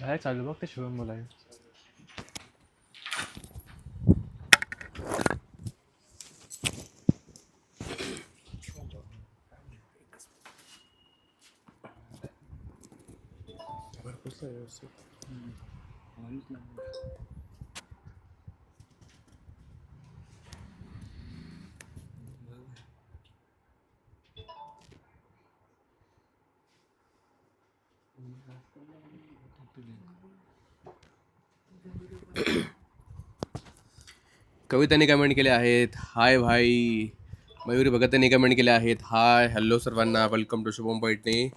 काय चालू बघ ते शुभम बोलाय. कविताने कमेंट केले आहेत, हाय भाई. मयुरी भगतने कमेंट केले आहेत, हाय हॅलो सर्वांना, वेलकम टू शुभम पैठणी.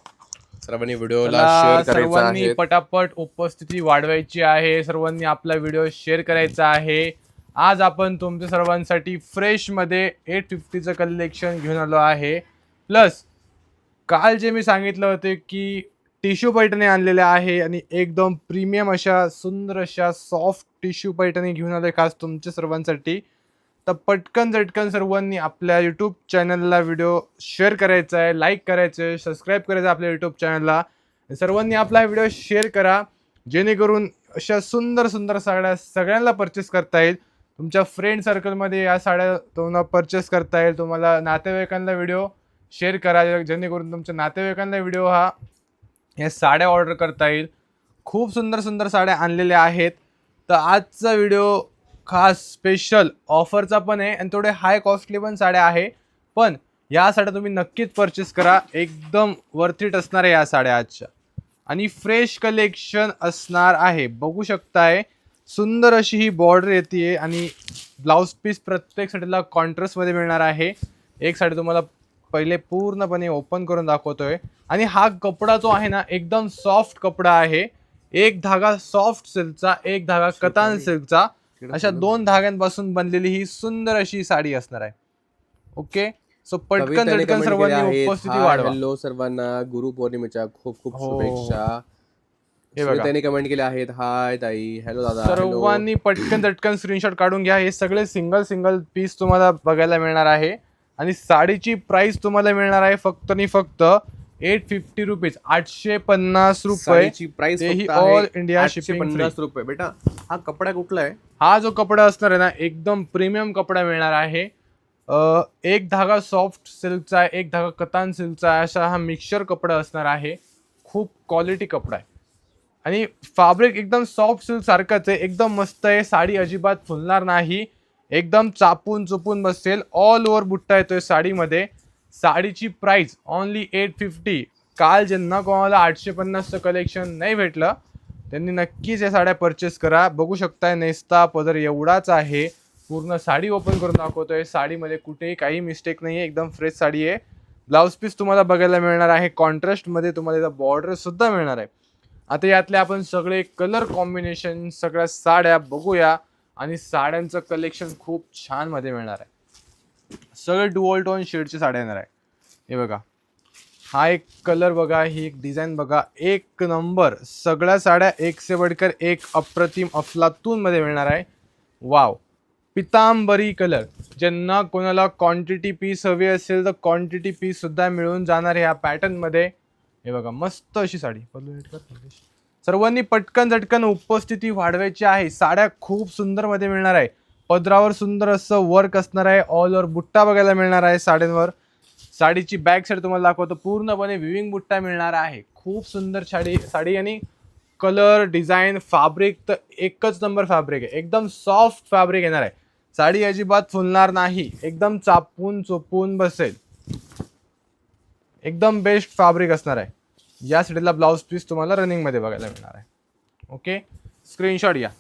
सर्वांनी व्हिडिओला शेअर करायचा सर्वांनी आहे. पटापट उपस्थिती वाढवायची आहे. सर्वांनी आपला व्हिडिओ शेअर करायचा आहे. आज आपण तुमच्या सर्वांसाठी फ्रेश मध्ये 850चं कलेक्शन घेऊन आलो आहे. प्लस काल जे मी सांगितलं होते की टिश्यू पैठणी आणलेल्या आहे आणि एकदम प्रीमियम अशा सुंदर अशा सॉफ्ट टिश्यू पैठणी घेऊन आलोय खास तुमच्या सर्वांसाठी. तर पटकन झटकन सर्वांनी आपल्या यूट्यूब चॅनलला व्हिडिओ शेअर करायचा आहे, लाईक करायचं आहे, सबस्क्राईब करायचं आहे आपल्या यूट्यूब चॅनलला. सर्वांनी आपला व्हिडिओ शेअर करा जेणेकरून अशा सुंदर सुंदर साड्या सगळ्यांना परचेस करता येईल. तुमच्या फ्रेंड सर्कलमध्ये या साड्या तुम्हाला परचेस करता येईल. तुम्हाला नातेवाईकांना व्हिडिओ शेअर करा जेणेकरून तुमच्या नातेवाईकांना व्हिडिओ या साड्या ऑर्डर करता येईल. खूप सुंदर सुंदर साड्या आणलेल्या आहेत. तर आजचा व्हिडिओ खास स्पेशल ऑफरचा पण आहे आणि थोडे हाय कॉस्टली पण साड्या आहे. पण या साड्या तुम्ही नक्कीच परचेस करा, एकदम वर्थ इट असणार आहे या साड्या आजच्या. आणि फ्रेश कलेक्शन असणार आहे. बघू शकताय सुंदर अशी ही बॉर्डर येते आणि ब्लाउज पीस प्रत्येक साडीला कॉन्ट्रास्टमध्ये मिळणार आहे. एक साडी तुम्हाला पहिले पूर्णपणे ओपन करून दाखवतोय. आणि हा कपडा जो आहे ना एकदम सॉफ्ट कपडा आहे. एक धागा सॉफ्ट सिल्कचा, एक धागा कतान सिल्कचा, अशा 2 धाग्यांपासून बनलेली ही सुंदर अशी साडी असणार आहे. ओके, सो पटकन झटकन सर्वांनी उपस्थिती वाढवा. हॅलो सर्वांना, गुरुपौर्णिमेच्या खूप खूप हो. शुभेच्छा. हे बघा, त्यांनी कमेंट केले आहेत, हाय ताई, हॅलो दादा. सर्वांनी पटकन झटकन स्क्रीनशॉट काढून घ्या. हे सगळे सिंगल सिंगल पीस तुम्हाला बघायला मिळणार आहे. आणि साडीची प्राइस तुम्हाला मिळणार आहे फक्त आणि फक्त 850 रुपीज, 850 रुपये. प्राइस तेही ऑल इंडिया शिपिंग 50 रुपये. बेटा हा कपडा कुठला आहे? हा जो कपडा असणार आहे ना एकदम प्रीमियम कपडा मिळणार आहे. एक धागा सॉफ्ट सिल्कचा आहे, एक धागा कतान सिल्कचा आहे, असा हा मिक्सचर कपडा असणार आहे. खूप क्वालिटी कपडा आहे आणि फॅब्रिक एकदम सॉफ्ट सिल्क सारखंच आहे, एकदम मस्त आहे. साडी अजिबात फुलणार नाही, एकदम चापून चुपून बसेल. ऑल ओव्हर बुट्टा येतोय साडीमध्ये. साडीची प्राइस ओनली 850. काल ज्यांना कोणाला 850चं कलेक्शन नाही भेटलं त्यांनी नक्कीच या साड्या परचेस करा. बघू शकताय नेस्ता पदर एवढाच आहे. पूर्ण साडी ओपन करून दाखवतोय. साडीमध्ये कुठेही काही मिस्टेक नाही आहे, एकदम फ्रेश साडी आहे. ब्लाउज पीस तुम्हाला बघायला मिळणार आहे कॉन्ट्रास्टमध्ये. तुम्हाला इथं बॉर्डर सुद्धा मिळणार आहे. आता यातले आपण सगळे कलर कॉम्बिनेशन सगळ्या साड्या बघूया आणि साड्यांचं कलेक्शन खूप छान मध्ये मिळणार आहे. सगळे डुअल टोन शेडची साड्या येणार आहे. हे बघा, हा एक कलर बघा, ही एक डिझाईन बघा, एक नंबर. सगळ्या साड्या एक से बढ़कर एक अप्रतिम अफलातून मध्ये मिळणार आहे. Wow, Pitambari colour. ज्यांना कोणाला क्वांटिटी पीस हवी असेल तर क्वांटिटी पीस सुद्धा मिळून जाणार ह्या पॅटर्न मध्ये. हे बघा, मस्त अशी साडी. सर्वांनी पटकन झटकन उपस्थिती वाढवायची आहे. साड्या खूप सुंदर मध्ये मिळणार आहे. पदरावर सुंदर असं वर्क असणार आहे. ऑल ओव्हर बुट्टा बघायला मिळणार आहे साड्यांवर. साडीची बॅक साईड तुम्हाला दाखवतो, पूर्णपणे विविंग बुट्टा मिळणार आहे. खूप सुंदर साडी आणि कलर डिझाईन फॅब्रिक तर एकच नंबर फॅब्रिक आहे. एकदम सॉफ्ट फॅब्रिक येणार आहे. साडी अजिबात फुलणार नाही, एकदम चापून चोपून बसेल. एकदम बेस्ट फॅब्रिक असणार आहे. या साडीला ब्लाउज पीस तुम्हाला रनिंग मध्ये बघायला मिळणार आहे. ओके, स्क्रीनशॉट घ्या.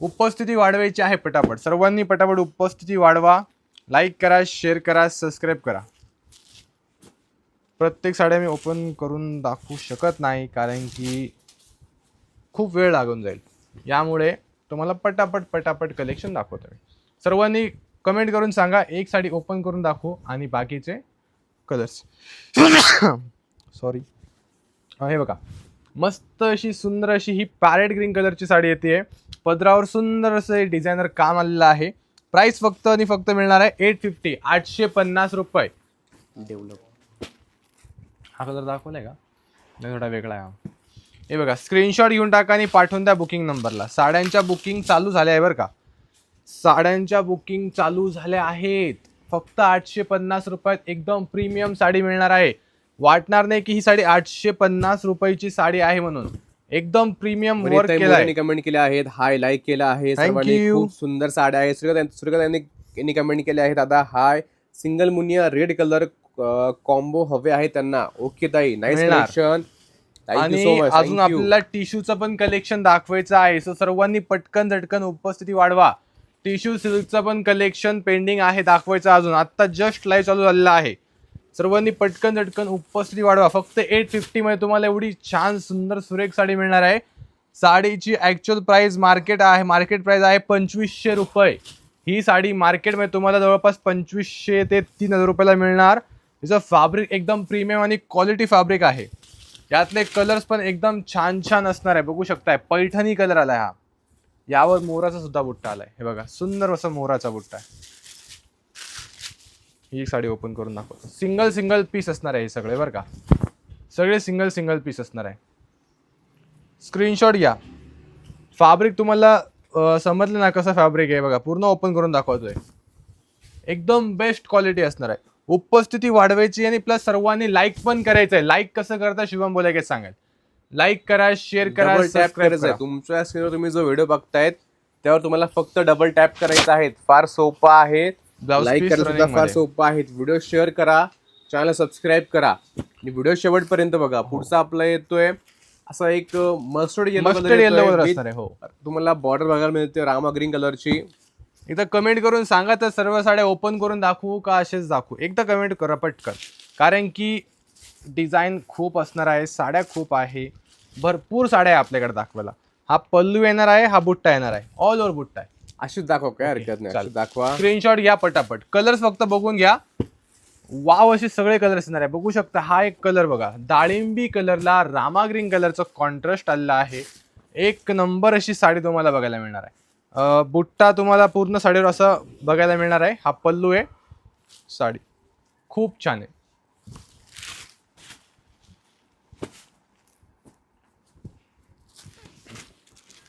उपस्थिती वाढवायची आहे पटापट. सर्वांनी पटापट उपस्थिती वाढवा. लाईक करा, शेअर करा, सबस्क्राईब करा. प्रत्येक साड्या मी ओपन करून दाखवू शकत नाही कारण की खूप वेळ लागून जाईल. यामुळे तुम्हाला पटापट पटापट कलेक्शन दाखवतो मी. सर्वांनी कमेंट करून सांगा, एक साडी ओपन करून दाखवू आणि बाकीचे कलर्स. सॉरी. हे बघा, मस्त अशी सुंदर अशी ही पॅरेट ग्रीन कलरची साडी येते. पदरावर सुंदर असं डिझायनर काम आलेलं आहे. प्राइस फक्त आणि फक्त मिळणार आहे 850, 850 रुपये. डेव्हलप हा कलर दाखवलाय का? नाही, थोडा वेगळा आहे. हे बघा, स्क्रीनशॉट घेऊन टाका आणि पाठवून द्या बुकिंग नंबरला. साड्यांच्या बुकिंग चालू झाल्या आहे बरं का, साड्यांच्या बुकिंग चालू झाल्या आहेत. फक्त 850 रुपयात एकदम प्रीमियम साडी मिळणार आहे. वाटणार नाही की ही साडी 850 रुपयाची साडी आहे म्हणून. एकदम प्रीमियम वर्क केला आहे. कमेंट केले आहेत, हाय लाईक केला आहे Thank सर्वांनी. you. खूप सुंदर साड्या आहेत. सूर्यकांत यांनी कमेंट केले आहेत, दादा हाय, सिंगल मुनिया रेड कलर कॉम्बो हवे आहे त्यांना. ओके ताई, नाईस मिळणार. कलेक्शन. आणि अजून आपल्याला टिश्यूचं पण कलेक्शन दाखवायचं आहे. सो सर्वांनी पटकन झटकन उपस्थिती वाढवा. टिश्यू सिल्कचं पण कलेक्शन पेंडिंग आहे दाखवायचं अजून. आता जस्ट लाईव्ह चालू झालेला आहे. सर्वांनी पटकन झटकन उपस्थिती वाढवा. फक्त 850 मध्ये तुम्हाला एवढी छान सुंदर सुरेख साडी मिळणार आहे. साडीची ऍक्च्युअल प्राइस मार्केट प्राइस आहे 2500 रुपये. ही साडी मार्केटमध्ये तुम्हाला जवळपास 2500 ते 3000 रुपयाला मिळणार. हिचं फॅब्रिक एकदम प्रीमियम आणि क्वालिटी फॅब्रिक आहे. यातले कलर्स पण एकदम छान छान असणार आहे. बघू शकताय, पैठणी कलर आलाय हा. यावर मोराचा सुद्धा बुट्टा आलाय. हे बघा, सुंदर असा मोराचा बुट्टा आहे. ही साडी ओपन करून दाखवतो. सिंगल पीस असणार आहे हे सगळे बरं का, सगळे सिंगल पीस असणार आहे. स्क्रीनशॉट घ्या. फॅब्रिक तुम्हाला समजलं ना कसं फॅब्रिक आहे. बघा, पूर्ण ओपन करून दाखवतोय. एकदम बेस्ट क्वालिटी असणार आहे. उपस्थिती वाढवायची आणि प्लस सर्वांनी लाईक पण करायचं आहे. लाईक कसं करता शुभम बोलायचे सांगाल. लाईक करा, शेअर करा, सबस्क्राइब करा. तुमच्या स्क्रीनवर तुम्ही जो व्हिडिओ बघतायत त्यावर तुम्हाला फक्त डबल टॅप करायचं आहे. फार सोपं आहे. लाईक करायला सुद्धा फार सोपं आहे. व्हिडिओ शेअर करा, चॅनल सबस्क्राईब करा आणि व्हिडिओ शेवटपर्यंत बघा. पुढचा आपला येतोय असा एक मस्टर्ड येलो कलर असणार आहे. हो, तुम्हाला बॉर्डर बघायला मिळते रामा ग्रीन कलरची. इथं कमेंट करून सांगा तर सर्व साड्या ओपन करून दाखवू का असेच दाखवू. एकदा कमेंट करा पटकन, कारण की डिझाईन खूप असणार आहे, साड्या खूप आहे, भरपूर साड्या आहे आपल्याकडे दाखवायला. हा पल्लू येणार आहे, हा बुट्टा येणार आहे, ऑल ओव्हर बुट्टा आहे. अशीच दाखवा, काय हरकत नाही, दाखवा. स्क्रीनशॉट घ्या पटापट. कलर्स फक्त बघून घ्या. वाव, असे सगळे कलर्स येणार आहे. बघू शकता, हा एक कलर बघा, डाळिंबी कलरला रामा ग्रीन कलरचं कॉन्ट्रास्ट आलेला आहे. एक नंबर अशी साडी तुम्हाला बघायला मिळणार आहे. बुट्टा तुम्हाला पूर्ण साडीवर असं बघायला मिळणार आहे. हा पल्लू आहे. साडी खूप छान आहे.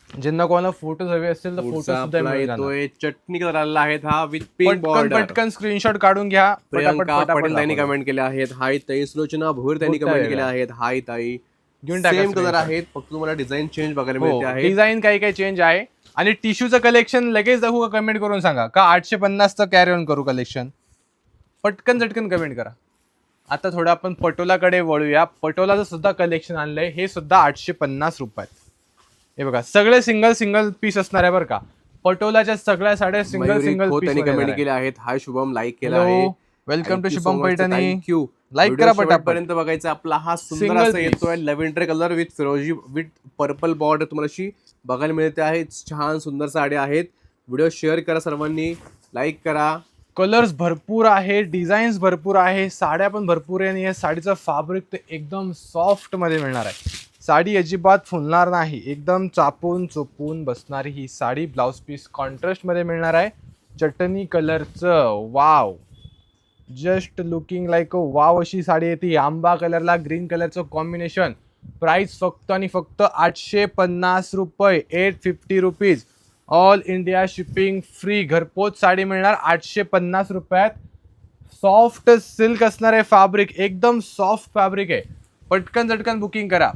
ज्यांना कोणाला फोटोज हवे असतील तर फोटो सुद्धा मिळेल. चटणी कलर आलेला आहे हा विथ पिंक बॉर्डर. पटकन स्क्रीनशॉट काढून घ्या. प्रियंका पाटील त्यांनी कमेंट केले आहेत, हाय ताई. सुलोचना भोईर त्यांनी कमेंट केले आहेत, हाय ताई. घेऊन टाका. सेम कलर आहेत, फक्त तुम्हाला डिझाईन चेंज बघायला मिळते आहे. डिझाईन काही चेंज आहे. आणि टिश्यूचं कलेक्शन लगेच दाखवू का, कमेंट करून सांगा का 850चं कॅरी ऑन करू कलेक्शन. पटकन झटकन कमेंट करा. आता थोडं आपण पटोलाकडे वळूया. पटोलाचं सुद्धा कलेक्शन आणलंय. हे सुद्धा 850 रुपयात. हे बघा, सगळे सिंगल पीस असणार आहे बरं का. पटोलाच्या सगळ्या साड्या सिंगल पीस. त्यांनी कमेंट केले आहेत, हाय शुभम, लाईक केला आहे. Welcome to Shubham Paithani. Thank you. Like करा पटापट. पर्यंत बघायचा आपला हा सुंदर असा येतोय लव्हेंडर कलर विथ फिरोजी विथ पर्पल बॉर्डर तुम्हाला अशी बघायला मिळते आहे. छान सुंदर साड्या आहेत. व्हिडिओ शेअर करा सर्वांनी, लाईक करा. कलर्स भरपूर आहे, डिझाईन्स भरपूर आहे, साड्या पण भरपूर आहे. आणि या साडीचं फॅब्रिक तर एकदम सॉफ्ट मध्ये मिळणार आहे. साडी अजिबात फुलणार नाही, एकदम चापून चोपून बसणारी ही साडी. ब्लाउज पीस कॉन्ट्रास्ट मध्ये मिळणार आहे, चटणी कलरचं. Wow, just looking like a wow अशी साडी येते. आंबा कलरला ग्रीन कलरचं कॉम्बिनेशन. प्राइस फक्त आणि फक्त 850 रुपये. 850 rupees. All India shipping free. घरपोच साडी मिळणार 850 रुपयात. सॉफ्ट सिल्क असणार आहे फॅब्रिक, एकदम सॉफ्ट फॅब्रिक आहे. पटकन झटकन बुकिंग करा.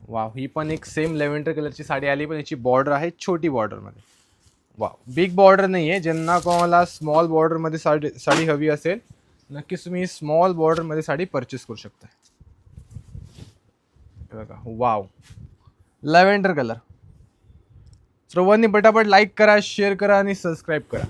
वाव, ही पण एक सेम लेव्हेंडर कलरची साडी आली, पण याची बॉर्डर आहे छोटी बॉर्डर मध्ये. वाव, बिग बॉर्डर नाही आहे. ज्यांना कोणाला स्मॉल बॉर्डर मध्ये साडी हवी असेल, नक्कीच तुम्ही स्मॉल बॉर्डर मध्ये साडी परचेस करू शकता. बघा, वाव, लॅव्हेंडर कलर. सर्वांनी पटापट लाईक करा, शेअर करा आणि सबस्क्राईब करा.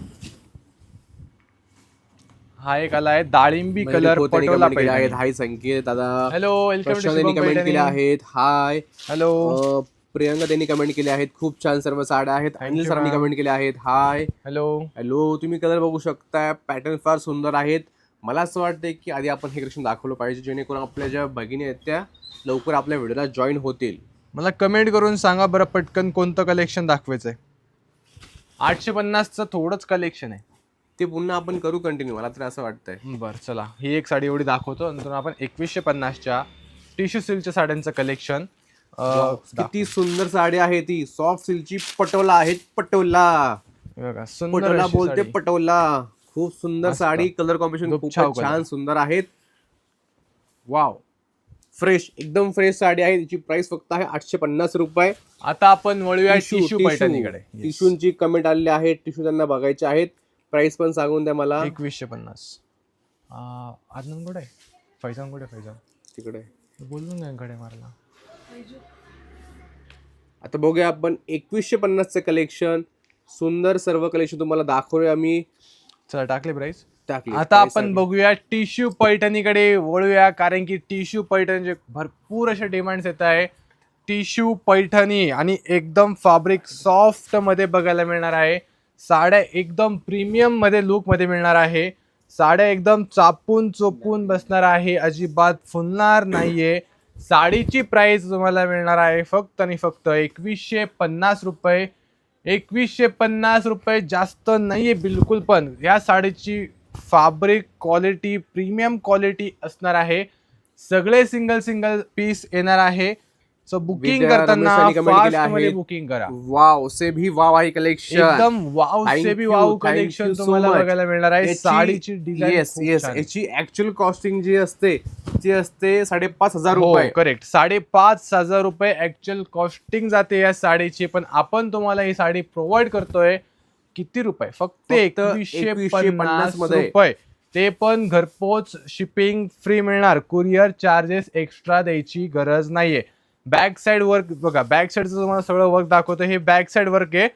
हा एक आला आहे डाळिंबी कलर पटोला आहेत. हाय संकेत दादा. हॅलो, वेलकम टू त्यांनी कमेंट केले आहेत, हाय. हॅलो, प्रियंका त्यांनी कमेंट केले आहेत, खूप छान सर्व साड्या आहेत. अनिल सरांनी कमेंट केले आहेत, हाय. हॅलो. तुम्ही कलर बघू शकता, पॅटर्न फार सुंदर आहेत. मला असं वाटतंय की आधी आपण हे कलेक्शन दाखवलं पाहिजे, जेणेकरून आपल्या ज्या भगिनी आहेत त्या लवकर आपल्या व्हिडिओला जॉईन होतील. मला कमेंट करून सांगा बरं पटकन कोणतं कलेक्शन दाखवायचंय. 850चं थोडंच कलेक्शन आहे, ते पुन्हा आपण करू कंटिन्यू, मला तर असं वाटतंय. बरं, चला ही एक साडी एवढी दाखवतो, नंतर आपण 2150च्या टिश्यू सिल्कच्या साड्यांचं कलेक्शन. किती सुंदर साडी आहे ती. सॉफ्ट सिल्कची पटोला आहेत. पटोला बघा सुंदर पटोला अशी बोलते साडी. पटोला. खूप सुंदर मस्त. साडी. कलर कॉम्बिनेशन खूप गुपछाव छान कलर. सुंदर आहेत. वाव फ्रेश एकदम फ्रेश साडी आहे. तिची प्राइस फक्त आहे 850 रुपये. आता आपण वळूया टिश्यू पैठणीकडे. टिश्यूची कमेंट आलेली आहे. टिश्यू त्यांना बघायचे आहेत. प्राइस पण सांगून द्या मला. 2150. आदनान कुठे आहे? फैजान कुठे? फैजान तिकडे बोलून यांकडे मारला. आता बघूया आपण 2150चं कलेक्शन. सुंदर सर्व कलेक्शन तुम्हाला दाखवूया आम्ही. चला टाकले प्राइस. टाकली. आता आपण बघूया टिश्यू पैठणीकडे वळूया, कारण की टिश्यू पैठणीचे भरपूर असे डिमांड्स येत आहे. टिश्यू पैठणी आणि एकदम फॅब्रिक सॉफ्ट मध्ये बघायला मिळणार आहे. साड्या एकदम प्रीमियम मध्ये लुक मध्ये मिळणार आहे. साड्या एकदम चापून चोपून बसणार आहे, अजिबात फुलणार नाहीये. साडीची प्राइस तुम्हाला मिळणार आहे फक्त आणि फक्त 2150 रुपये. 2150 रुपये जास्त नाहीये बिलकुल, पण या साडीची फॅब्रिक क्वालिटी प्रीमियम क्वालिटी असणार आहे. सगळे सिंगल पीस येणार आहे. सो बुकिंग विद्या करताना रमेशांनी comment केले फास्ट मध्ये आहे. बुकिंग करा. वाव से भी वाव आहे कलेक्शन. एकदम वाव Thank से भी you, wow thank collection you so तुम्हाला much. बघायला मिळणार आहे. साडीची डिझाईन याची ऍक्च्युअल कॉस्टिंग जी असते ती असते 5,500 रुपये. करेक्ट. 5,500 रुपये ऍक्च्युअल कॉस्टिंग जाते या साडीची, पण आपण तुम्हाला ही साडी प्रोव्हाइड करतोय किती रुपये? फक्त 2150 मध्ये. रुपये. ते पण घरपोच शिपिंग फ्री मिळणार. कुरिअर चार्जेस एक्स्ट्रा द्यायची गरज नाहीये. बॅक साइड वर्क बघा, बॅक साइडचं तुम्हाला सगळं वर्क दाखवतो. हे बॅक साइड वर्क आहे.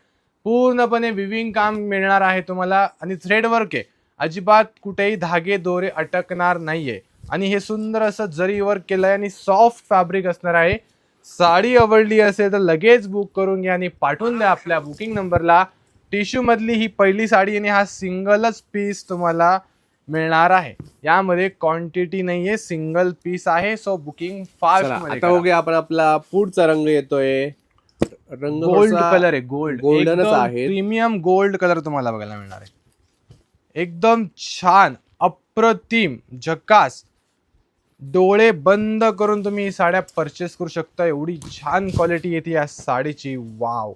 पूर्णपणे विविंग काम मिळणार आहे तुम्हाला आणि थ्रेड वर्क आहे. अजिबात कुठेही धागे दोरे अटकणार नाहीये. आणि हे सुंदर असं जरी वर्क केलंय आणि सॉफ्ट फॅब्रिक असणार आहे. साडी आवडली असेल तर लगेच बुक करून घ्या आणि पाठवून द्या आपल्या बुकिंग नंबरला. टिश्यू मधली ही पहिली साडी आणि हा सिंगलच पीस तुम्हाला मिळणार आहे. यामध्ये क्वांटिटी नाहीये, सिंगल पीस आहे. सो बुकिंग फास्ट मध्ये आता बघूया आपण आपला पुढचा रंग येतोय. रंग गोल्ड कलर आहे. गोल्डनच आहे. प्रीमियम गोल्ड कलर तुम्हाला बघायला मिळणार आहे. एकदम छान, अप्रतिम, झकास. डोळे बंद करून तुम्ही साड्या परचेस करू शकता. एवढी छान क्वालिटी येते या साडीची. वाव.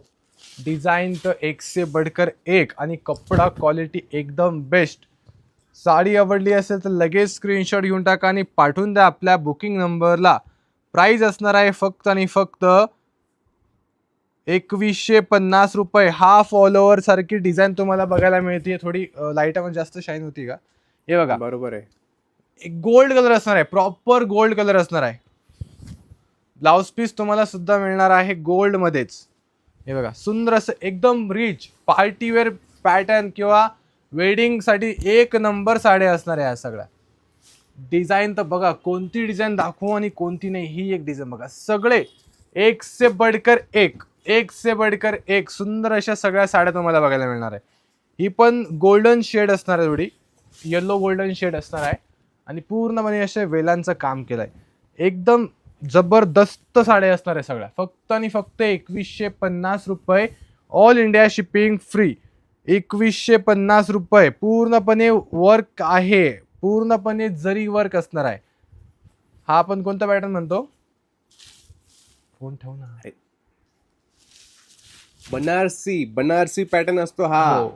डिझाईन तर एक से बढ़कर एक आणि कपडा क्वालिटी एकदम बेस्ट. साडी आवडली असेल तर लगेच स्क्रीनशॉट घेऊन टाका आणि पाठवून द्या आपल्या बुकिंग नंबरला. प्राइस असणार आहे फक्त आणि फक्त 2150 रुपये. हाफ ऑल ओव्हर सारखी डिझाईन तुम्हाला बघायला मिळते. थोडी लाईटामध्ये जास्त शाईन होती का? हे बघा, बरोबर आहे. एक गोल्ड कलर असणार आहे. प्रॉपर गोल्ड कलर असणार आहे. ब्लाउज पीस तुम्हाला सुद्धा मिळणार आहे गोल्ड मध्येच. हे बघा, सुंदर असं एकदम रिच पार्टीवेअर पॅटर्न किंवा वेडिंग साठी एक नंबर साड्या असणार आहे. या सगळ्या डिझाईन तर बघा, कोणती डिझाईन दाखवू आणि कोणती नाही. ही एक डिझाईन बघा, सगळे एक से बढ़कर एक, एक से बढ़कर एक सुंदर अशा सगळ्या साड्या तुम्हाला बघायला मिळणार आहे. ही पण गोल्डन शेड असणार आहे, थोडी येलो गोल्डन शेड असणार आहे आणि पूर्णपणे असे वेलांचं काम केलंय. एकदम जबरदस्त साड्या असणार आहे सगळ्या. फक्त आणि फक्त 2150 रुपये. All India shipping free. 2150 रुपये. पूर्णपणे वर्क आहे, पूर्णपणे जरी वर्क असणार आहे. हा आपण कोणता पॅटर्न म्हणतो? फोन ठेव ना. बनारसी पॅटर्न असतो हा.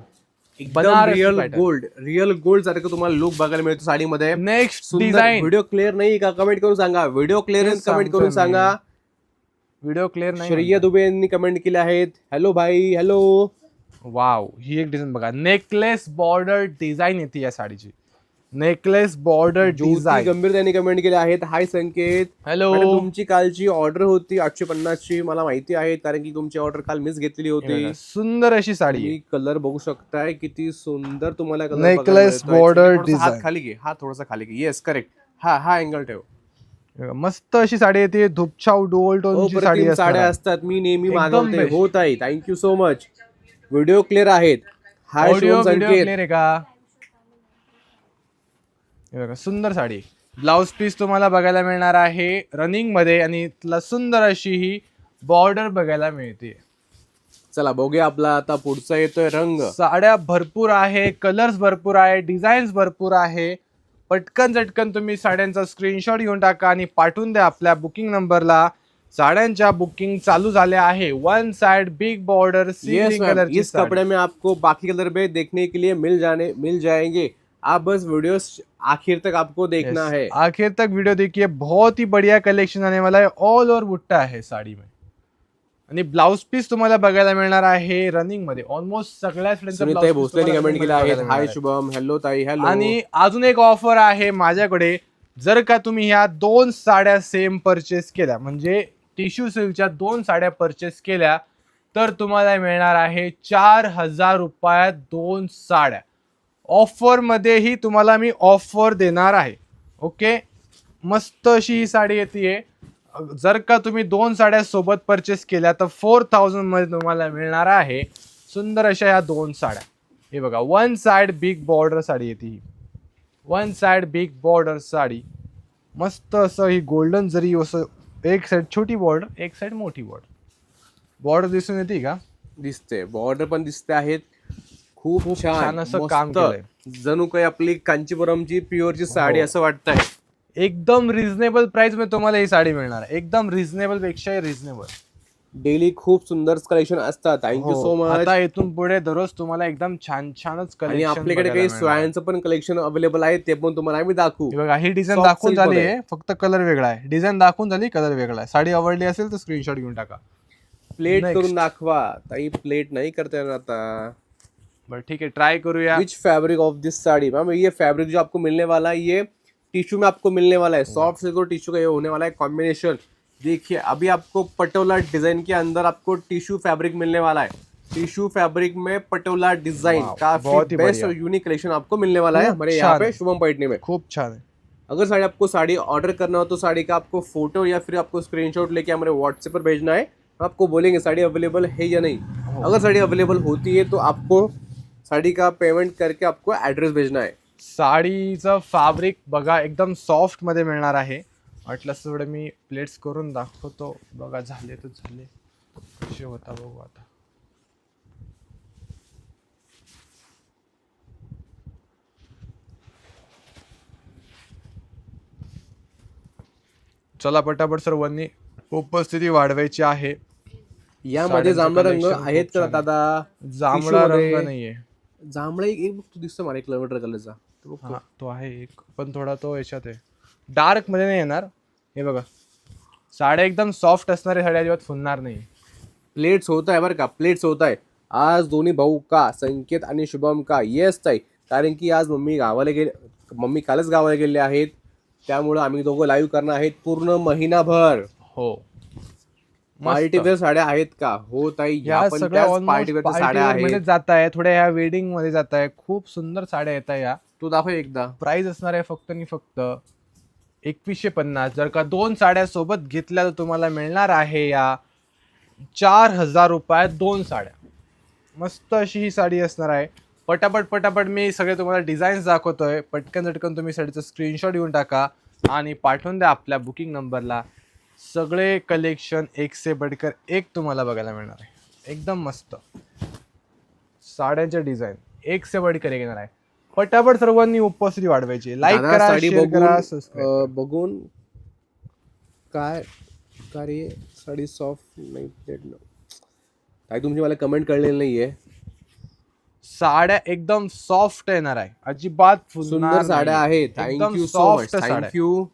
Banarasi real pattern. गोल्ड सारखं तुम्हाला लुक बघायला मिळतो साडीमध्ये. Next design. व्हिडिओ क्लिअर नाही का? कमेंट करून सांगा. व्हिडिओ क्लिअर कमेंट करून सांगा. व्हिडिओ क्लिअर नाही. श्रेया दुबे यांनी कमेंट केले आहेत. हॅलो भाई, हॅलो. वाव. ही एक डिझाईन बघा, नेकलेस बॉर्डर डिझाईन येते या साडीची. Necklace border design. गंभीर त्यांनी कमेंट केले आहेत. हाय संकेत, हॅलो. तुमची कालची ऑर्डर होती 850 ची, मला माहिती आहे कारण की तुमची ऑर्डर काल मिस घेतलेली होती. सुंदर अशी साडी. तुम्ही कलर बघू शकताय, किती सुंदर तुम्हाला कलर. Necklace border design. हात खाली घे, हात थोडासा खाली घे. Yes correct. हा अँगल ठेव. मस्त अशी साडी येते. धुपछाव डोल टोनची साडी असते. साड्या असतात, मी नेहमी एकदम मागवते. best. होत आहे. Thank you so much. Video clear आहेत. हाय ऑडिओ संकेत. क्लिअर आहे का? हे बघा, सुंदर साडी. ब्लाउज पीस तुम्हाला बघायला मिळणार आहे रनिंग मध्ये आणि तुला सुंदर अशी ही बॉर्डर बघायला मिळते. चला बघूया आपला आता पुढचा येतोय रंग. साड्या भरपूर आहे, कलर्स भरपूर आहे, डिझाईन्स भरपूर आहे. पटकन झटकन तुम्ही साड्यांचा स्क्रीनशॉट घेऊन टाका आणि पाठवून द्या आपल्या बुकिंग नंबरला. साड्यांच्या बुकिंग चालू झाल्या आहे. वन साइड बिग बॉर्डर सी कलर की इस कपड़े में आपको बाकी कलर भी देखने के लिए मिल जाएंगे। आप बस वीडियो आखिर तक आपको देखना है। आखिर तक वीडियो देखिए, बहुत ही बढ़िया कलेक्शन आने वाला है. ऑल ओव्हर बुट्टा आहे साडी में आणि ब्लाउज पीस तुम्हाला बघायला मिळणार आहे रनिंग मध्ये. ऑलमोस्ट सगळ्या सुनीताई भोसलेने कमेंट केला आहे, हाय शुभम, हॅलो ताई, हॅलो. आणि अजून एक ऑफर आहे माझ्याकडे. जर का तुम्ही ह्या 2 साड्या सेम परचेस केल्या, म्हणजे टिश्यू सिल्कच्या 2 साड्या परचेस केल्या, तर तुम्हाला मिळणार आहे 4000 रुपयात 2 साड्या. ऑफर मध्येही तुम्हाला मी ऑफर देणार आहे. ओके, मस्त अशी ही साडी येते. जर का तुम्ही 2 साड्या सोबत परचेस केल्या तर 4000 मध्ये तुम्हाला मिळणार आहे सुंदर अशा या 2 साड्या. हे बघा, one side big border sari येते ही. One side big border sari, मस्त असं ही गोल्डन जरी असं, एक साइड छोटी बॉर्डर, एक साइड मोठी बॉर्डर. बॉर्डर दिसून येते का? दिसते, बॉर्डर पण दिसते आहेत. खूप छान असं काम केलंय. जणू काही आपली कांचीपुरमची प्युअरची साडी असं वाटतंय. एकदम रिझनेबल प्राइस मध्ये तुम्हाला ही साडी मिळणार आहे. एकदम रिझनेबल पेक्षा रिझनेबल. डेली खूप सुंदर कलेक्शन असतात. Thank you so much. आता इथून पुढे दररोज तुम्हाला एकदम छान छानच आणि कलेक्शन. आपल्याकडे काही स्वयंचं पण कलेक्शन अवेलेबल आहे, ते पण तुम्हाला आम्ही दाखवू. बघा, ही डिझाईन दाखवून झाली आहे, फक्त कलर वेगळा आहे. डिझाईन दाखवून झाली, कलर वेगळा आहे. साडी आवडली असेल तर स्क्रीनशॉट घेऊन टाका. प्लेट करून दाखवा ताई. प्लेट नहीं करते हैं आता. बट ठीक है, ट्राई करूया. Which fabric of this sari ma'am? ये फैब्रिक जो आपको मिलने वाला है ये टिश्यू में आपको मिलने वाला है. सॉफ्ट सिल्क और टिश्यू का ये होने वाला है कॉम्बिनेशन. देखिए अभी आपको पटोला डिजाइन के अंदर आपको टिश्यू फैब्रिक मिलने वाला है. टिश्यू फैब्रिक में पटोला डिजाइन, काफी बेस्ट और यूनिक कलेक्शन आपको मिलने वाला है हमारे यहाँ पे शुभम पैठनी में. खूप छान है. अगर आपको साड़ी ऑर्डर करना हो तो साड़ी का आपको फोटो या फिर आपको स्क्रीनशॉट लेके हमारे व्हाट्सएप पर भेजना है. आपको बोलेंगे साड़ी अवेलेबल है या नहीं. अगर साड़ी अवेलेबल होती है तो आपको साड़ी का पेमेंट करके आपको एड्रेस भेजना है. साडीचं फॅब्रिक बघा, एकदम सॉफ्ट मध्ये मिळणार आहे. वाटलं थोडं मी प्लेट्स करून दाखवतो. बघा, झाले तर झाले, कसे होता बघू आता. चला पटापट सर्वांनी उपस्थिती वाढवायची आहे. यामध्ये जांभळा रंग आहेत का दादा? जांभळा रंग नाहीये. जांभळा एक बघ दिसतो मला, एक लव्हर कलरचा. तो आहे एक, पण थोडा तो याच्यात आहे, डार्क मध्ये नाही येणार. हे बघा, साड्या एकदम सॉफ्ट असणार आहे, साड्या अजिबात फुलणार नाही. प्लेट्स होत आहे बरं का, प्लेट्स होत आहे आज दोन्ही भाऊ का, संकेत आणि शुभम का. येस ताई, कारण की आज मम्मी कालच गावाला गेले आहेत, त्यामुळे आम्ही दोघं लाईव्ह करणार आहेत पूर्ण महिनाभर. हो, पार्टीवेअर साड्या आहेत का? हो ताई, या सगळ्या पार्टीवेअर साड्या आहेत. जात आहे, थोड्या ह्या वेडिंग मध्ये जात आहे. खूप सुंदर साड्या येत आहे. या तू दाखव एकदा. प्राइस असणार आहे फक्त आणि फक्त 2150. जर का 2 साड्या सोबत घेतल्या तर तुम्हाला मिळणार आहे या 4000 रुपयात 2 साड्या. मस्त अशी ही साडी असणार आहे. पटापट मी सगळे तुम्हाला डिझाईन्स दाखवतोय. पटकन झटकन तुम्ही साडीचं स्क्रीनशॉट घेऊन टाका आणि पाठवून द्या आपल्या बुकिंग नंबरला. सगळे कलेक्शन एक से बढ़कर एक तुम्हाला बघायला मिळणार आहे. एकदम मस्त साड्यांचे डिझाईन एक से बढ़कर एक येणार आहे. पटापट सर्वांनी उपस्थिती वाढवायची. लाईक करा, शेअर करा, सबस्क्राइब. बघून काय रे साडी सॉफ्ट नाही प्लेट न काय, तुमची मला कमेंट कळलेली नाहीये. साड्या एकदम सॉफ्ट येणार आहे, अजिबात सुंदर साड्या आहेत. Thank you so much. थँक्यू.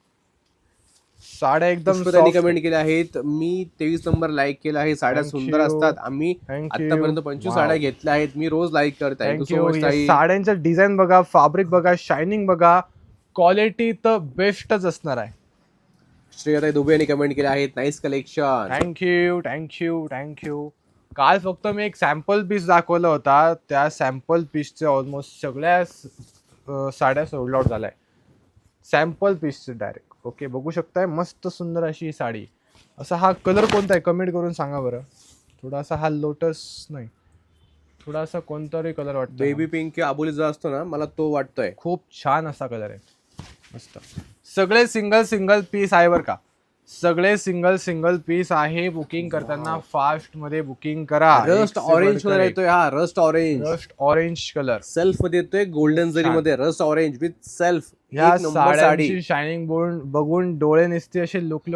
साड्या एकदम कमेंट केल्या आहेत. मी 23 नंबर लाईक केला आहे. साड्या सुंदर असतात. आम्ही आतापर्यंत 25 साड्या घेतल्या आहेत. मी रोज लाईक करत आहे. साड्यांचं डिझाईन बघा, फॅब्रिक बघा, शायनिंग बघा, क्वालिटी तर बेस्टच असणार आहे. श्रेयताई दुबे यांनी कमेंट केले आहेत, नाईस कलेक्शन. थँक्यू. काल फक्त मी एक सॅम्पल पीस दाखवला होता. त्या सॅम्पल पीसचे ऑलमोस्ट सगळ्या साड्या सोल्ड आउट झालाय. सॅम्पल पीसचे डायरेक्ट. ओके, बघू शकताय, मस्त सुंदर अशी साडी. असा हा कलर कोणता आहे कमेंट करून सांगा बरं. थोडासा हा लोटस नाही, थोडासा कोणतरी कलर वाटतो. बेबी पिंक किंवा आबोली जो असतो ना, मला तो वाटतोय. खूप छान असा कलर आहे, मस्त. सगळे सिंगल पीस आहे बरं का. सगळे सिंगल पीस आहे. बुकिंग करताना फास्ट मध्ये बुकिंग करा. रस्ट ऑरेंज कलर येतोय हा, रस्ट ऑरेंज कलर सेल्फ मध्ये येतोय, गोल्डन जरी मध्ये रस्ट ऑरेंज विथ सेल्फ. ह्या साड्यांची शायनिंग बघून डोळे नुसते असे लुक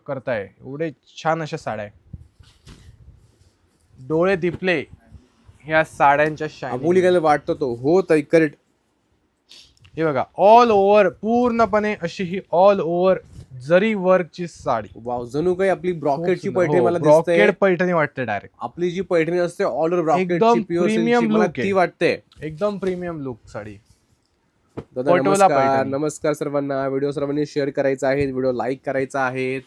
करताय. एवढे छान अशा साड्या आहे. डोळे दिपले ह्या साड्यांच्या अबोली कलर वाटतो तो. हो ताई, करेक्ट. हे बघा ऑल ओव्हर पूर्णपणे अशी ही ऑल ओव्हर जरी वर्कची साडी. वाव, जणू काही आपली ब्रॉकेटची पैठणी मला दिसते. ब्रॉकेट पैठणी वाटते डायरेक्ट. आपली जी पैठणी असते ऑल ओव्हर ब्रॉकेटची एकदम प्युअर प्रीमियम सिल्कची, मला लुक ती वाटते. एकदम प्रीमियम लुक साडी. दादा नमस्कार. नमस्कार सर्वांना. व्हिडिओ सर्वांनी शेअर करायचा आहे, व्हिडिओ लाईक करायचा आहे.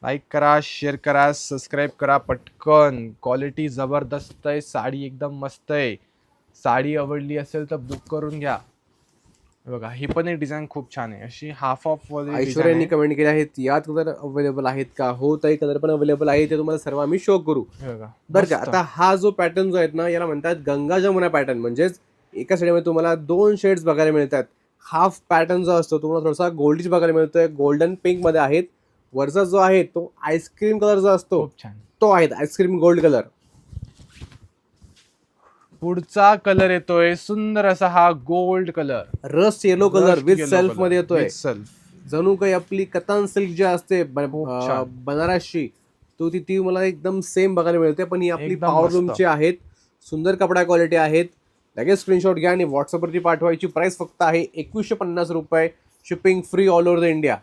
लाईक करा, शेअर करा, सबस्क्राईब करा पटकन. क्वालिटी जबरदस्त आहे, साडी एकदम मस्त आहे. साडी आवडली असेल तर बुक करून घ्या. बघा ही पण एक डिझाईन खूप छान आहे, अशी हाफ ऑफ वाली. ऐश्वर्यानी कमेंट केले आहेत, यात कलर अवेलेबल आहेत का? हो ताई, कलर पण अवेलेबल आहे, ते तुम्हाला सर्व आम्ही शो करू बरं का. आता हा जो पॅटर्न जो आहे ना, याला म्हणतात गंगा जमुना पॅटर्न. म्हणजेच एका साडीमध्ये तुम्हाला 2 शेड्स बघायला मिळतात. हाफ पॅटर्न जो असतो तुम्हाला थोडासा गोल्डीच बघायला मिळतोय, गोल्डन पिंक मध्ये आहेत. वरचा जो आहे तो आईस्क्रीम कलर जो असतो खूप छान, तो आहे आईस्क्रीम गोल्ड कलर. पुढचा कलर येतोय सुंदर असा हा gold colour, rust yellow colour with self मध्ये येतोय. सेल्फ जणू काही आपली कतान सिल्क जी असते बनारसची, ती मला एकदम सेम बघायला मिळते, पण ही आपली पॉवरलूमची आहेत. सुंदर कपडा क्वालिटी आहेत. लगेच स्क्रीनशॉट घ्या आणि व्हॉट्सअपवरती पाठवायची. प्राइस फक्त आहे 2150 रुपये. Shipping free all over the India.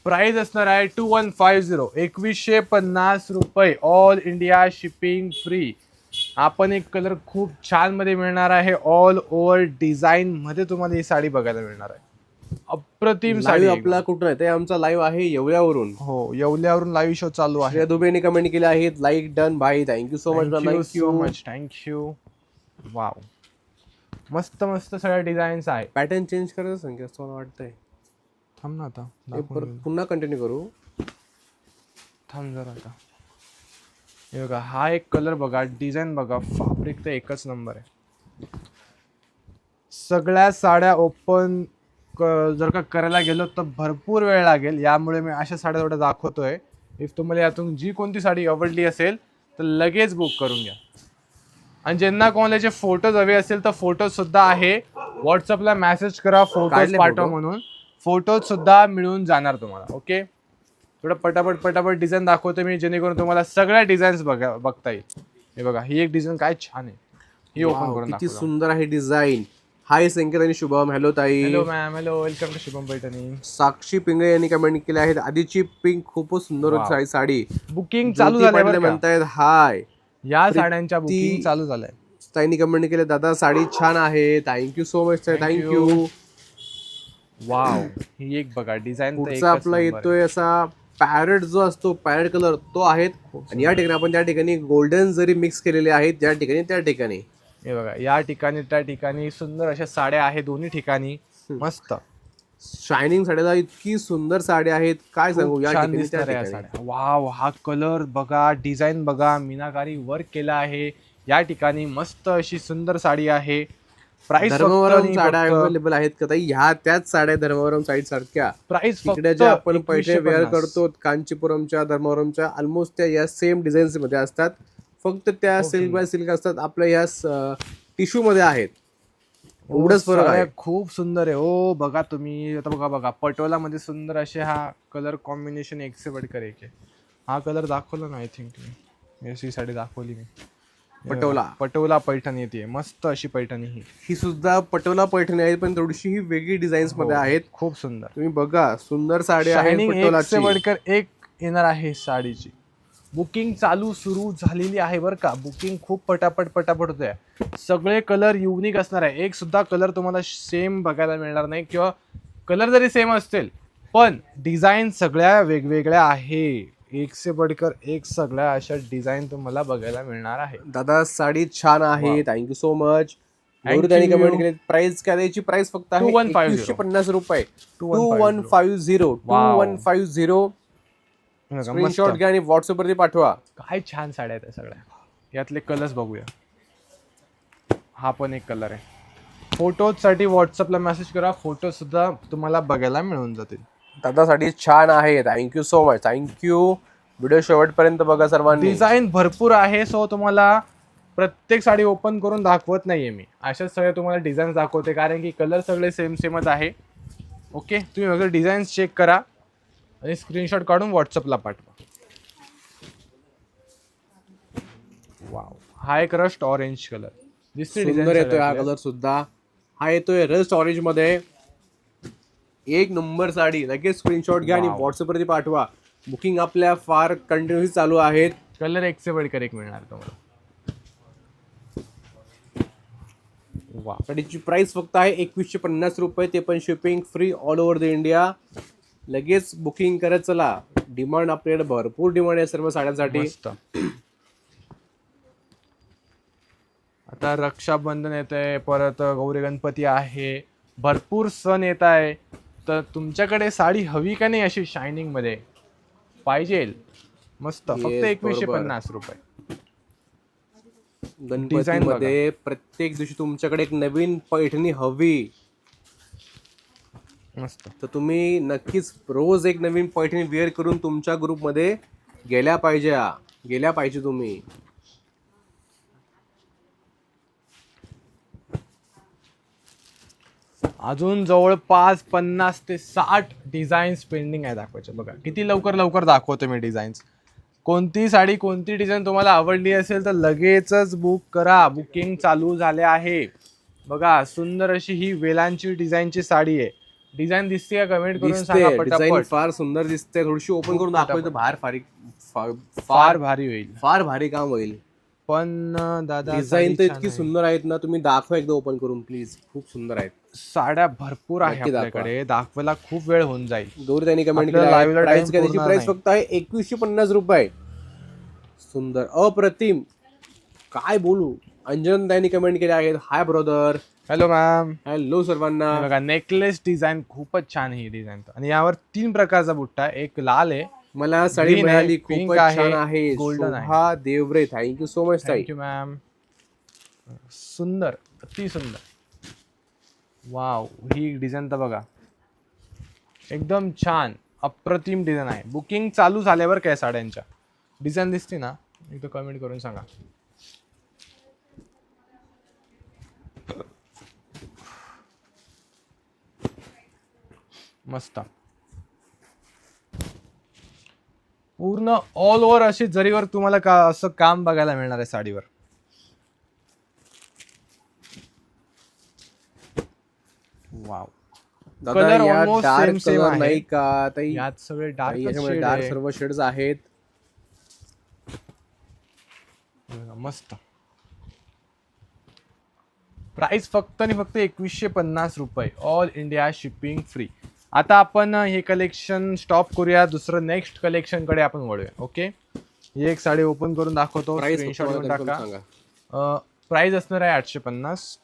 Price असणार आहे 2150, 2150 रुपये. All India shipping free. आपण एक कलर खूप छान मध्ये मिळणार आहे. ऑल ओव्हर डिझाईन मध्ये तुम्हाला ही साडी बघायला मिळणार आहे. अप्रतिम साडी. आपला कुठं आहे ते? आमचा लाईव्ह आहे येवल्यावरून. हो, येवल्यावरून लाईव्ह शो चालू आहे. दुबेने कमेंट केले आहेत, लाईक डन भाई. Thank you so much. Thank you. Wow, मस्त मस्त सगळ्या डिझाईन्स आहे. पॅटर्न चेंज करायचं संख्या असं मला वाटतंय. थांब ना आता, पुन्हा कंटिन्यू करू. थांब जरा आता. हे बघा हा एक कलर बघा, डिझाईन बघा, फॅब्रिक तर एकच नंबर आहे. सगळ्या साड्या ओपन जर का करायला गेलो तर भरपूर वेळ लागेल, यामुळे मी अशा साड्या थोड्या दाखवतोय. इफ तुम्हाला यातून जी कोणती साडी आवडली असेल तर लगेच बुक करून घ्या. आणि ज्यांना कोणाचे फोटोज हवे असेल तर फोटोज सुद्धा आहे. व्हॉट्सअपला मेसेज करा, फोटोज पाठवा म्हणून. फोटोज सुद्धा मिळून जाणार तुम्हाला. ओके, थोडं पटापट डिझाईन दाखवतो मी, जेणेकरून तुम्हाला सगळ्या डिझाईन्स बघता येईल. हे बघा ही एक डिझाईन काय छान आहे, ही ओपन करून किती सुंदर आहे डिझाईन. हाय संकेत आणि शुभम. हॅलो ताई. Hello ma'am. Hello, welcome to Shubham Paithani. Sakshi Pingale यांनी कमेंट केले आहेत, आधीची पिंक खूपच सुंदर होती साडी. बुकिंग चालू झालंय म्हणतायत. हाय, या साड्यांच्या बुकिंग चालू झालंय. ताईंनी कमेंट केले, दादा साडी छान आहे. Thank you so much. Thank you. Wow, ही एक बघा डिझाईन. पुढचा आपला येतोय असा पॅरेट जो असतो, पॅरेट कलर तो आहेत. आणि या ठिकाणी आपण त्या ठिकाणी गोल्डन जरी मिक्स केलेले आहेत, ज्या ठिकाणी त्या ठिकाणी. हे बघा या ठिकाणी त्या ठिकाणी सुंदर अशा साड्या आहेत दोन्ही ठिकाणी. मस्त शायनिंग साड्याला इतकी सुंदर साड्या आहेत, काय सांगू. या ठिकाणी त्या ठिकाणी वाव, हा कलर बघा, डिझाईन बघा, मीनाकारी वर्क केला आहे. या ठिकाणी मस्त अशी सुंदर साडी आहे. प्राइस धर्मवरम साड्या अवेलेबल आहेत का ताई? ह्या त्याच साड्या धर्मवरम साईड सारख्या. प्राइस इकडे ज्या आपण पैठणी वेअर करतो कांचीपुरमच्या, धर्मवरमच्या, ऑलमोस्ट त्या या सेम डिझाईन्स मध्ये असतात. फक्त त्या सिल्क बाय सिल्क असतात, आपल्या या टिश्यू मध्ये आहेत. एवढंच फरक आहे. खूप सुंदर आहे. हो बघा तुम्ही आता बघा पटोला मध्ये सुंदर असे हा कलर कॉम्बिनेशन एक से बढ़कर एक आहे. हा कलर दाखवला ना आय थिंक तुम्ही, अशी साडी दाखवली मी. पटोला पैठणी येते, मस्त अशी पैठणी. ही सुद्धा पटोला पैठणी आहे, पण थोडीशी ही वेगळी डिझाईन्स मध्ये आहेत. खूप सुंदर. तुम्ही बघा, सुंदर साडी आहे. एक से बढ़कर एक येणार आहे साडीची. बुकिंग सुरू झालेली आहे बरं का. बुकिंग खूप पटापट होत आहे. सगळे कलर युनिक असणार आहे. एक सुद्धा कलर तुम्हाला सेम बघायला मिळणार नाही, किंवा कलर जरी सेम असतील पण डिझाईन सगळ्या वेगवेगळ्या आहे. एक से बढ़कर एक सगळ्या अशा डिझाईन तुम्हाला बघायला मिळणार आहे. दादा साडी छान आहे. Thank you so much. कमेंट केले. प्राइस काय द्यायची? प्राइस फक्त आहे 2150 रुपये. 2150. स्क्रीनशॉट घ्या आणि व्हॉट्सअप वरती पाठवा. काय छान साड्या आहेत सगळ्या. यातले कलर्स बघूया. हा पण एक कलर आहे. फोटोज साठी व्हॉट्सअपला मेसेज करा, फोटो सुद्धा तुम्हाला बघायला मिळून जातील. दादा साडी छान आहे. Thank you so much. Thank you. Video शेवटपर्यंत बघा सर्वांनी. डिझाईन भरपूर आहे. सो तुम्हाला प्रत्येक साडी ओपन करून दाखवत नाहीये मी, अशाच सगळे तुम्हाला डिझाईन दाखवते, कारण की कलर सगळे सेमच आहे. ओके, तुम्ही वगैरे डिझाईन चेक करा आणि स्क्रीनशॉट काढून व्हॉट्सअपला पाठवा. वाव, हा एक रस्ट ऑरेंज कलर दिसते, सुंदर येतोय हा कलर सुद्धा. हा येतोय रस्ट ऑरेंज मध्ये. एक नंबर साडी. लगेच स्क्रीनशॉट घ्या आणि व्हॉट्सअप वरती पाठवा. बुकिंग आपल्या फार कंटिन्युअसली चालू आहेत. कलर एक से बढ़कर एक मिळणार तुम्हाला. वा, साडीची प्राइस फक्त आहे 2150 रुपये, ते पण shipping free all over the India. लगेच बुकिंग करत चला. डिमांड आपल्याकडे भरपूर डिमांड आहे सर्व साड्यांसाठी. मस्त. आता रक्षाबंधन येत आहे, परत गौरी गणपती आहे, भरपूर सण येत आहे, तर तुमच्याकडे साडी हवी का नाही अशी शायनिंग मध्ये पाहिजे? मस्त. फक्त 2150 रुपये. गणपतीमध्ये प्रत्येक दिवशी तुमच्याकडे एक नवीन पैठणी हवी, मस्त. तर तुम्ही नक्कीच रोज एक नवीन पैठणी वेअर करून तुमच्या ग्रुपमध्ये गेल्या पाहिजे तुम्ही. अजून जवळपास 50 ते 60 डिझाईन्स पेंडिंग आहे दाखवायचे. बघा किती लवकर दाखवतो मी डिझाईन्स. कोणती साडी, कोणती डिझाईन तुम्हाला आवडली असेल तर लगेचच बुक करा. बुकिंग चालू झाले आहे. बघा, सुंदर अशी ही वेलांची डिझाईनची साडी आहे. डिझाईन दिसते का? कमेंट करून सांगा डिझाईन पटापट. फार सुंदर दिसते. थोडीशी ओपन करून दाखवायचं, फार भारी होईल. फार भारी काम होईल. पण दादा डिझाईन तर इतकी सुंदर आहेत ना, तुम्ही दाखवा एकदा ओपन करून प्लीज. खूप सुंदर आहेत. साड्या भरपूर आहे आपल्याकडे, दाखवायला खूप वेळ होऊन जाईल. दोरी त्यांनी कमेंट केला. प्राइस काय त्याची? प्राइस फक्त आहे 2150 रुपये. सुंदर, अप्रतिम, काय बोलू. अंजन त्यांनी कमेंट केले आहेत. Hi brother. Hello ma'am. Hello सर्वांना. बघा, नेकलेस डिझाईन खूपच छान ही डिझाईन. आणि यावर 3 प्रकारचा बुट्टा आहे. एक लाल आहे, मला साडी मिळाली, खूपच छान आहे. गोल्डन आहे. शोभा देवरे, थँक्यू सो मच ताई. Thank you ma'am. सुंदर, अति सुंदर. वाव, ही डिझाईन तर बघा, एकदम छान अप्रतिम डिझाईन आहे. बुकिंग चालू झाल्यावर काय साड्यांच्या डिझाईन दिसते ना, एकदा कमेंट करून सांगा. मस्त. पूर्ण ऑल ओव्हर अशी जरीवर तुम्हाला का असं काम बघायला मिळणार आहे साडीवर. वाव, कलर ऑलमोस्ट सेम आहे. नाही का ताई? यात सगळे डार्क सर्व शेड्स आहेत. मस्त. प्राइस फक्त आणि फक्त 2150 रुपये, ऑल इंडिया शिपिंग फ्री. आता आपण हे कलेक्शन स्टॉप करूया, दुसरं नेक्स्ट कलेक्शन कडे आपण वळूया. ओके, ही एक साडी ओपन करून दाखवतो, स्क्रीनशॉट घेऊन टाका. प्राइस असणार आहे 850.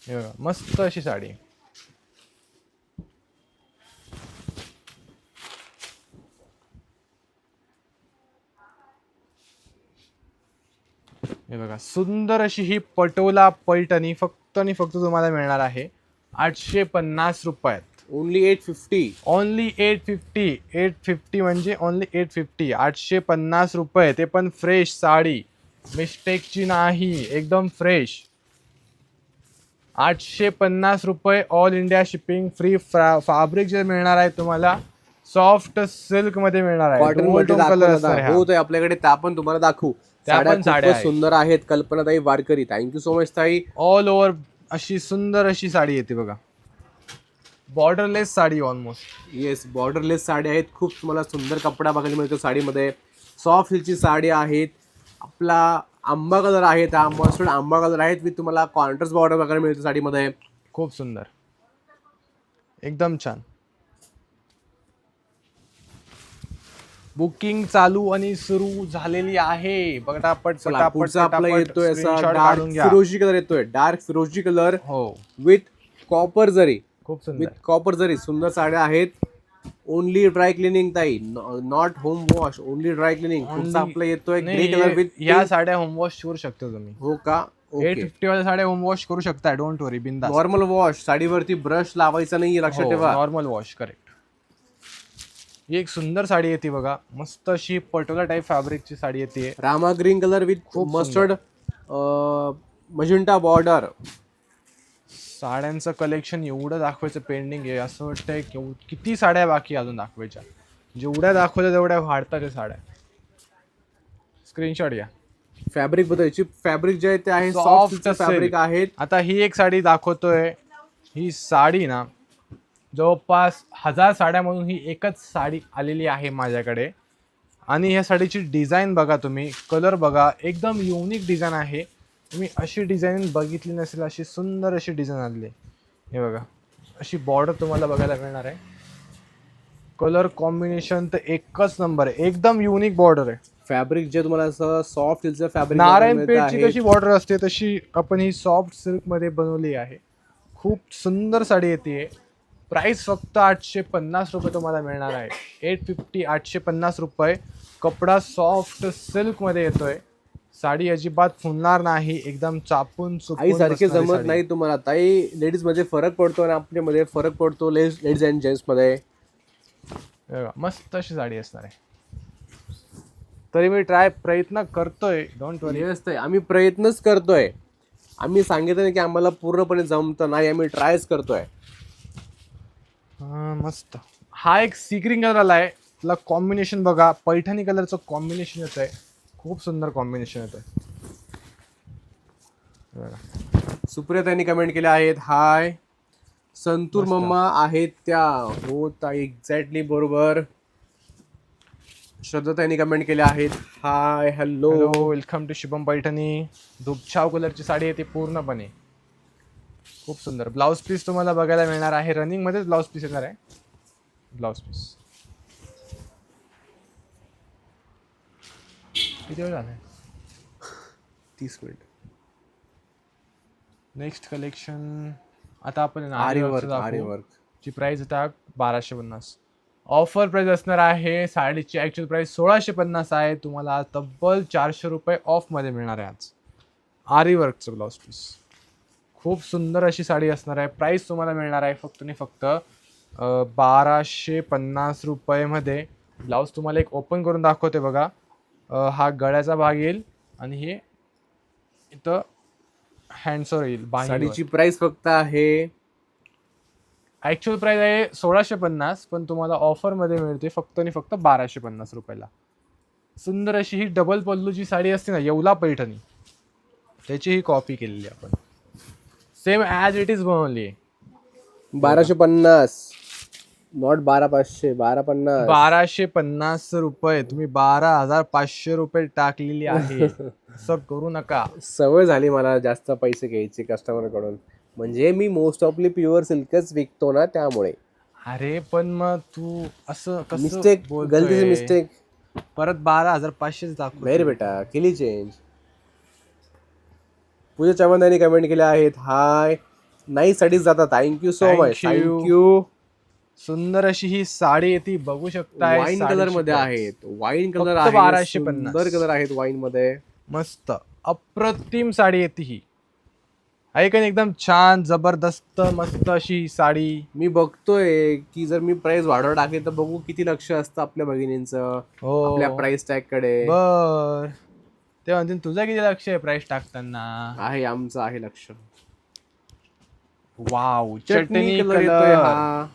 हे बघा, मस्त अशी साडी. हे बघा, सुंदर अशी ही पटोला पैठणी फक्त आणि फक्त तुम्हाला मिळणार आहे 850 रुपयात. ओनली 850. ओनली 850. 850 म्हणजे ओनली 850. 850 रुपये, ते पण फ्रेश साडी, मिस्टेकची नाही, एकदम फ्रेश. 850 रुपये, all India shipping free. Fabric जे मिळणार आहे तुम्हाला सॉफ्ट सिल्क मध्ये मिळणार आहे. हो, ते आपल्याकडे त्या पण तुम्हाला दाखवू. साड्या सुंदर आहेत. कल्पनाताई वारकरी, थँक्यू सो मच ताई. ऑल ओव्हर अशी सुंदर अशी साडी येते बघा, borderless sari almost. Yes, borderless sari आहेत. खूप तुम्हाला सुंदर कपडा बघायला मिळतो साडीमध्ये. सॉफ्ट सिल्कची साडी आहेत. आपला आंबा कलर आहे, त्या मस्टर्ड आंबा कलर आहेत. विथ तुम्हाला कॉन्ट्रास्ट बॉर्डर बघायला मिळतो साडीमध्ये. खूप सुंदर, एकदम छान. बुकिंग चालू आणि सुरू झालेली आहे. पटापट आपला येतोय असा डार्क फिरोजी कलर येतोय. डार्क फिरोजी कलर हो, विथ कॉपर जरी. खूप सुंदर, विथ कॉपर जरी. सुंदर साड्या आहेत. ओनली ड्राय क्लिनिंग ताई, not home wash, only dry cleaning. आपला येतोय ग्रे कलर विथ. या साड्या होम वॉश करू शकतो तुम्ही. हो का? ओके. 850 वाल्या साड्या होम वॉश करू शकता, डोंट वरी, बिंदास. नॉर्मल वॉश, साडीवरती ब्रश लावायचा नाही, लक्षात ठेवा. Normal wash, correct. ही एक सुंदर साडी येते बघा, मस्त अशी पटोला टाईप फॅब्रिकची साडी येते. रामा ग्रीन कलर विथ खूप मस्टर्ड मजिंटा बॉर्डर. साड्यांचं कलेक्शन एवढं दाखवायचं पेंडिंग आहे, असं वाटतंय किती साड्या बाकी अजून दाखवायच्या. जेवढ्या दाखवल्या तेवढ्या वाढतात त्या साड्या. स्क्रीनशॉट घ्या. फॅब्रिक बदलायची, फॅब्रिक जे आहे ते आहे Soft सॉफ्ट फॅब्रिक आहेत. आता ही एक साडी दाखवतोय, ही साडी ना जवळपास 1000 साड्यामधून ही एकच साडी आलेली आहे माझ्याकडे. आणि ह्या साडीची डिझाईन बघा तुम्ही, कलर बघा, एकदम युनिक डिझाईन आहे. तुम्ही अशी डिझाईन बघितली नसेल, अशी सुंदर अशी डिझाईन आलेली आहे. हे बघा, अशी बॉर्डर तुम्हाला बघायला मिळणार आहे. कलर कॉम्बिनेशन तर एकच नंबर आहे, एकदम युनिक बॉर्डर आहे. फॅब्रिक जे तुम्हाला असं सॉफ्ट सिल्कचं फॅब्रिक नारायणपेठची कशी बॉर्डर असते तशी आपण ही सॉफ्ट सिल्क मध्ये बनवली आहे. खूप सुंदर साडी येते. प्राइस फक्त 850 रुपये तुम्हाला मिळणार आहे. 850, 850 रुपये. कपडा सॉफ्ट सिल्क मध्ये येतोय. साडी अजिबात फुलणार नाही, एकदम चापून आई सारखे जमत नाही तुम्हाला. ताई, लेडीज मध्ये फरक पडतो आणि आपल्यामध्ये फरक पडतो, लेडीज अँड जेंट्स मध्ये. मस्त अशी साडी असणार आहे. तरी मी प्रयत्न करतोय, डोंट वरी. असतंय, आम्ही प्रयत्नच करतोय. आम्ही सांगितलं नाही की आम्हाला पूर्णपणे जमतं नाही, आम्ही ट्रायच करतोय. मस्त. हा एक सी ग्रीन कलर आलाय, त्याला कॉम्बिनेशन बघा, पैठणी कलरचं कॉम्बिनेशन येत आहे. खूप सुंदर कॉम्बिनेशन येत आहे. सुप्रिया त्यांनी कमेंट केले आहेत, हाय. संतूर मम्मा आहेत त्या. हो ताई, एक्झॅक्टली बरोबर. श्रद्धा त्यांनी कमेंट केले आहेत, hi, hello, welcome to Shubham Paithani. दुपछाव कलरची साडी आहे ती पूर्णपणे. खूप सुंदर. ब्लाउज पीस तुम्हाला बघायला मिळणार आहे, रनिंग मध्येच ब्लाउज पीस येणार आहे. ब्लाउज पीस किती वेळ झालाय? 30 मिनिट. नेक्स्ट कलेक्शन आता आपण आरी वर्क ची प्राइस आता 1250. ऑफर प्राइस असणार आहे. साडीची ॲक्च्युअल प्राइस 1650 आहे. तुम्हाला तब्बल 400 रुपये ऑफमध्ये मिळणार आहे आज. आरी वर्कचं ब्लाउज पीस. खूप सुंदर अशी साडी असणार आहे. प्राइस तुम्हाला मिळणार आहे फक्त आणि फक्त 1250 रुपयेमध्ये. ब्लाऊज तुम्हाला एक ओपन करून दाखवते बघा. हा गळ्याचा भाग येईल आणि हे इथं हँड्सवर येईल. साडीची प्राइस फक्त आहे, ॲक्च्युअल प्राइस आहे 1650, पण तुम्हाला ऑफरमध्ये मिळते फक्त आणि फक्त 1250 रुपयाला. सुंदर अशी ही डबल पल्लूची साडी असते ना, येवला पैठणी, त्याची ही कॉपी केलेली आपण. सेम ॲज इट इज बनवली आहे. 1250, नॉट 12500, 1250. 1250 रुपये. तुम्ही 12500 रुपये टाकलेली आहे. असं करू नका. सवय झाली मला जास्त पैसे घ्यायचे कस्टमर कडून. म्हणजे मी मोस्ट ऑफली प्युअर सिल्कच विकतो ना, त्यामुळे. अरे पण मग तू असं कसं मिस्टेक, बोलतोय? गलती से मिस्टेक. परत 12500 दाखव. वेरी बेटा, केली चेंज. पूजा चव्हाण यांनी कमेंट केले आहेत, हाय. नाही साडीज जातात, थँक्यू सो मच, थँक्यू. सुंदर अशी ही साडी येते, बघू शकता. वाईन कलर मध्ये आहेत, वाईन कलर फक्त आहे, 1250. सुंदर कलर आहेत वाईन मध्ये. मस्त अप्रतिम साडी येते ही. ऐकन एकदम छान जबरदस्त मस्त अशी साडी. मी बघतोय की जर मी प्राइस वाढवून टाकली तर बघू किती लक्ष असतं आपल्या भगिनींचं आपल्या प्राइस टॅग कडे. बर, ते म्हणतील तुझं किती लक्ष आहे प्राइस टाकताना? आहे, आमचं आहे लक्ष. वाव, चटणी कलर येतोय हा.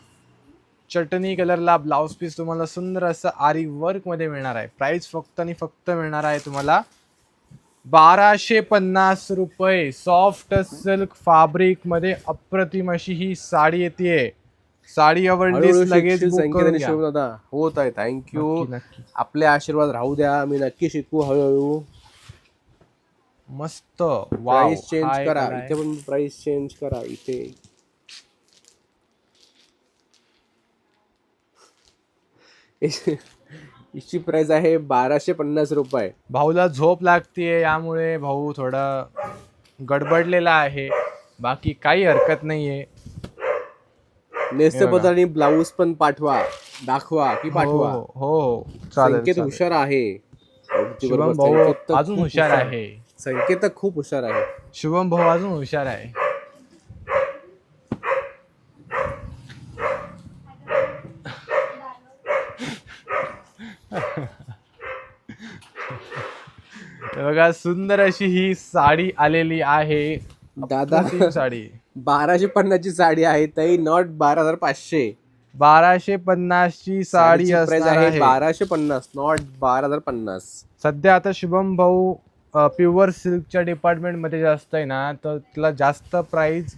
चटणी कलरला ब्लाउज पीस तुम्हाला सुंदर असं आरी वर्क मध्ये मिळणार आहे. प्राइस फक्त आणि फक्त मिळणार आहे तुम्हाला 1250 रुपये. सॉफ्ट सिल्क फॅब्रिक मध्ये अप्रतिम अशी ही साडी येते. साडी आवडलीच लगेच बुक करून घ्या. दादा होत आहे, थँक्यू. नक्की. आपले आशीर्वाद राहू द्या, मी नक्की शिकू हळूहळू. मस्त. प्राइस चेंज करा, इथे पण प्राइस चेंज करा. इथे हिची प्राइस आहे 1250 रुपये. भाऊला झोप लागतीये, यामुळे भाऊ थोडा गडबडलेला आहे. बाकी काही हरकत नाहीये. नेसते पदार्थ ब्लाऊज पण पाठवा, दाखवा की पाठवा. हो चालेल. संकेत हुशार आहे. शुभम भाऊ अजून हुशार आहे. संकेत तर खूप हुशार आहे. शुभम भाऊ अजून हुशार आहे. बघा सुंदर अशी ही साडी आलेली आहे. दादा अप्रतिम साडी 1250 ची साडी आहे ताई, नॉट 12,500. 1250 ची साडी प्राइस असणार आहे आहे. 1250, नॉट 12,050. सध्या आता शुभम भाऊ प्युअर सिल्कच्या डिपार्टमेंट मध्ये जास्त आहे ना, तर त्याला जास्त प्राइस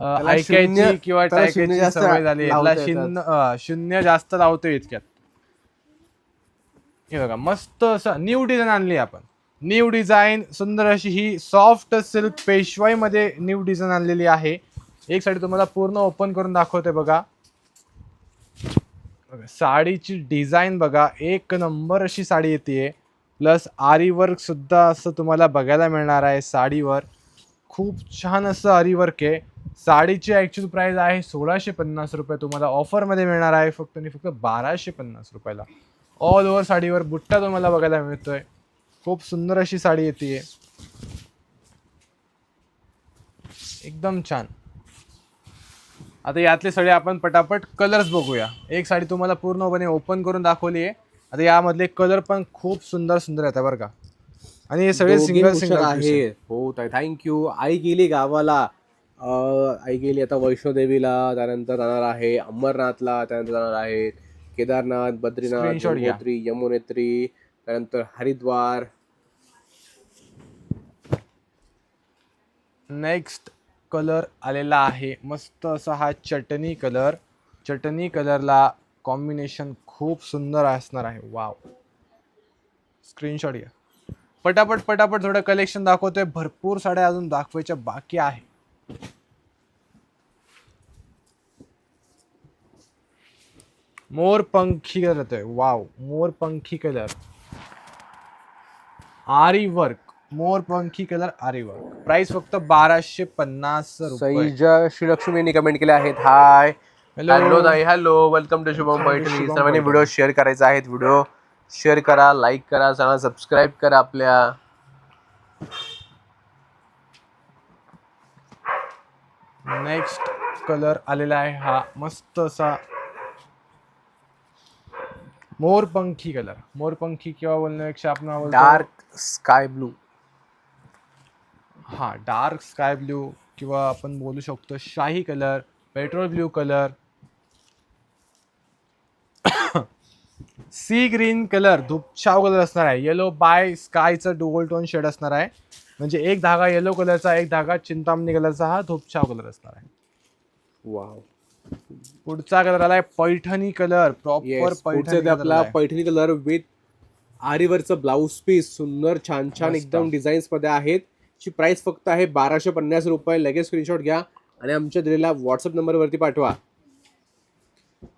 ऐकायची किंवा त्याला शून्य टाकायची जास्त सवय झाली. लावता याला येतात. शून्य जास्त लावतो इतक्यात. हे बघा मस्त असं न्यू डिझाईन आणली आपण. न्यू डिझाईन सुंदर अशी ही सॉफ्ट सिल्क पेशवाई मध्ये न्यू डिझाईन आणलेली आहे. एक साडी तुम्हाला पूर्ण ओपन करून दाखवते बघा. साडीची डिझाईन बघा, एक नंबर अशी साडी येते. प्लस आरी वर्क सुद्धा असं तुम्हाला बघायला मिळणार आहे साडीवर. खूप छान असं आरी वर्क आहे. साडीची ॲक्च्युअल प्राइस आहे 1650 रुपये. तुम्हाला ऑफरमध्ये मिळणार आहे फक्त आणि फक्त 1250 रुपयाला. ऑल ओव्हर साडीवर बुट्टा तुम्हाला बघायला मिळतोय. खूप सुंदर अशी साडी येते, एकदम छान. आता यातले सगळे आपण पटापट कलर्स बघूया. एक साडी तुम्हाला पूर्णपणे ओपन करून दाखवली आहे. आता यामधले कलर पण खूप सुंदर सुंदर येतात बरं का. आणि हे सगळे सिंगल सिंगल आहे. हो ताई, थँक्यू. आई गेली गावाला, आई गेली आता वैष्णोदेवीला, त्यानंतर जाणार आहे अमरनाथला, त्यानंतर जाणार आहे केदारनाथ, बद्रीनाथ, Screenshot घ्या. गंगोत्री, यमुनेत्री, त्यानंतर हरिद्वार. नेक्स्ट कलर आलेला आहे मस्त असा हा चटणी कलर. चटणी कलरला कॉम्बिनेशन खूप सुंदर असणार आहे. वाव, स्क्रीनशॉट घ्या. पटापट पटापट थोडं कलेक्शन दाखवतोय. भरपूर साड्या अजून दाखवायच्या बाकी आहे. मोरपंखी कलर येतोय. वाव, मोरपंखी कलर आरी वर्क. मोरपंखी कलर आरी वर्क. प्राइस फक्त 1250 रुपये. सईजा श्रीलक्ष्मी यांनी कमेंट केले आहेत. हाय, हॅलो हॅलो ताई, hello, welcome to Shubham Paithani. सर्वांनी व्हिडिओ शेअर करायचा आहे. व्हिडिओ शेअर करा, लाईक करा, चॅनल सबस्क्राईब करा आपल्या. नेक्स्ट कलर आलेला आहे हा मस्त असा मोरपंखी कलर. मोरपंखी किंवा बोलण्यापेक्षा आपण बोलतो डार्क स्काय ब्लू. हा, डार्क स्काय ब्ल्यू किंवा आपण बोलू शकतो शाही colour, petrol blue colour, sea green colour, धुपछाव कलर असणार आहे. येलो बाय स्कायचं डुअल टोन शेड असणार आहे. म्हणजे एक धागा येलो कलरचा, एक धागा चिंतामणी कलरचा हा धुपछाव कलर असणार आहे. वाव. पुढचा कलर आलाय पैठणी कलर. प्रॉपर पैठणी आपला पैठणी कलर विथ आरीवरचं ब्लाऊज पीस. सुंदर छान छान एकदम डिझाईन्स मध्ये आहेत. ची प्राइस फक्त आहे 1250 रुपये. लगेच स्क्रीनशॉट घ्या आणि आमच्या दिलेल्या व्हॉट्सअप नंबर वरती पाठवा.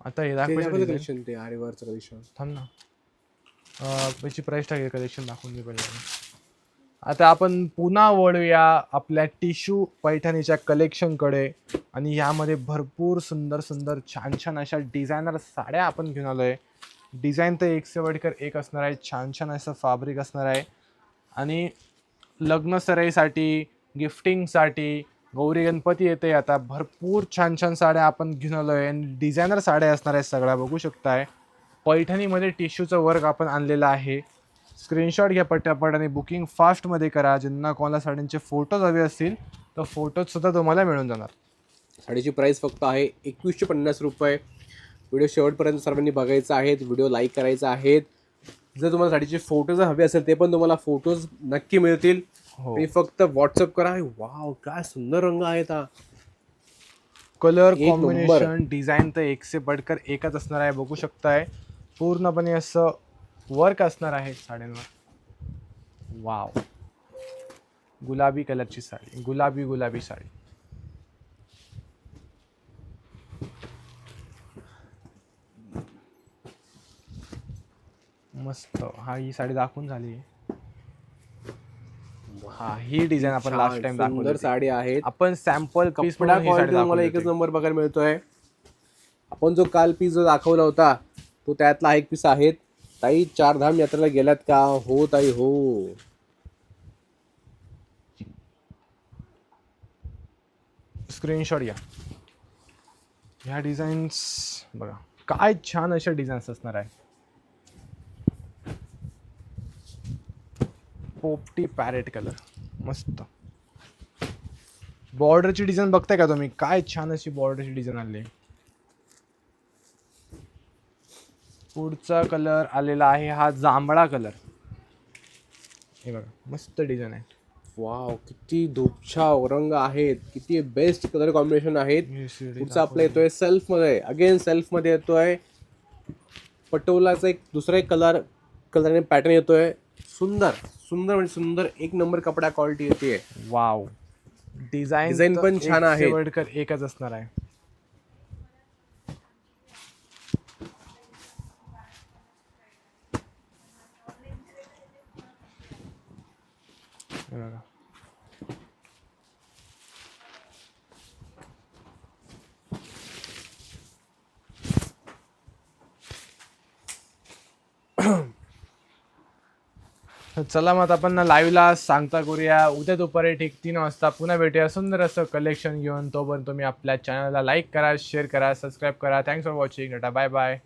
आता हे दाखवायचं कलेक्शन ते आरीवरचं कलेक्शन. थांब ना, याची प्राइस टाकेल कलेक्शन दाखवून दे पहिले. आता आपण पुन्हा वळूया आपल्या टिश्यू पैठणीच्या कलेक्शनकडे. आणि यामध्ये भरपूर सुंदर सुंदर छान छान अशा डिझायनर साड्या आपण घेऊन आलोय. डिझाईन तर एक से बढ़कर एक असणार आहे. छान छान असं फॅब्रिक असणार आहे. आणि लग्न सराईसाठी, गिफ्टिंगसाठी, गौरी गणपती येते आता, भरपूर छान छान साड्या आपण घेऊन आलोय. आणि डिझायनर साड्या असणार आहेत सगळ्या, बघू शकताय. पैठणीमध्ये टिश्यूचं वर्क आपण आणलेलं आहे. स्क्रीनशॉट घ्या पटापट आणि बुकिंग फास्टमध्ये करा. ज्यांना कोणाला साड्यांचे फोटोज हवे असतील तर फोटोजसुद्धा तुम्हाला मिळून जाणार. साडीची प्राइस फक्त आहे 2150 रुपये. व्हिडिओ शेवटपर्यंत सर्वांनी बघायचा आहे. व्हिडिओ लाईक करायचा आहे. जर तुम्हाला साडीचे फोटोज हवे असेल ते पण तुम्हाला फोटोज नक्की मिळतील. मी फक्त व्हॉट्सअप करा. वाव, काय सुंदर रंग आहेत हा. कलर कॉम्बिनेशन, डिझाईन तर एक से बढ़कर एकच असणार आहे. बघू शकताय पूर्णपणे असं वर्क असणार आहे साड्यांवर. वाव, गुलाबी कलरची साडी, गुलाबी गुलाबी साडी. मस्त. हा, ही साडी दाखवून झाली. हा, ही डिझाईन आपण लास्ट टाइम दाखवली. सुंदर साडी आहेत. आपण सॅम्पल पीस कपडा क्वालिटी तुम्हाला एकच नंबर बघायला मिळतोय. आपण जो काल पीस जो दाखवला होता तो त्यातला एक पीस आहेत. ताई, चारधाम यात्रेला गेलात का? हो ताई, हो. स्क्रीनशॉट घ्या. ह्या डिझाईन्स बघा, काय छान अशा डिझाईन्स असणार आहे. पोपटी पॅरेट कलर, मस्त. बॉर्डरची डिझाईन बघताय का तुम्ही, काय छान अशी बॉर्डरची डिझाईन आली. पुढचा कलर आलेला आहे हा जांभळा कलर. हे बघा, मस्त डिझाईन आहे. वाव, किती धूपछाव रंग आहेत, किती बेस्ट कलर कॉम्बिनेशन आहेत. पुढचा आपला येतोय सेल्फ मध्ये, अगेन सेल्फ मध्ये येतोय पटोलाचा एक दुसरा एक कलरने पॅटर्न येतोय. सुंदर सुंदर म्हणजे सुंदर, एक नंबर कपडा क्वालिटी येते. वाव, डिझाईन पण छान आहे. शेवटकर एकच असणार आहे. चला मग आपण लाईव्हला सांगता करूया. उद्या दुपारी ठीक 3 वाजता पुन्हा भेटूया सुंदर असं कलेक्शन घेऊन. तोपर्यंत तुम्ही आपल्या चॅनलला लाईक करा, शेअर करा, सबस्क्राईब करा. Thanks for watching. Tata, bye bye.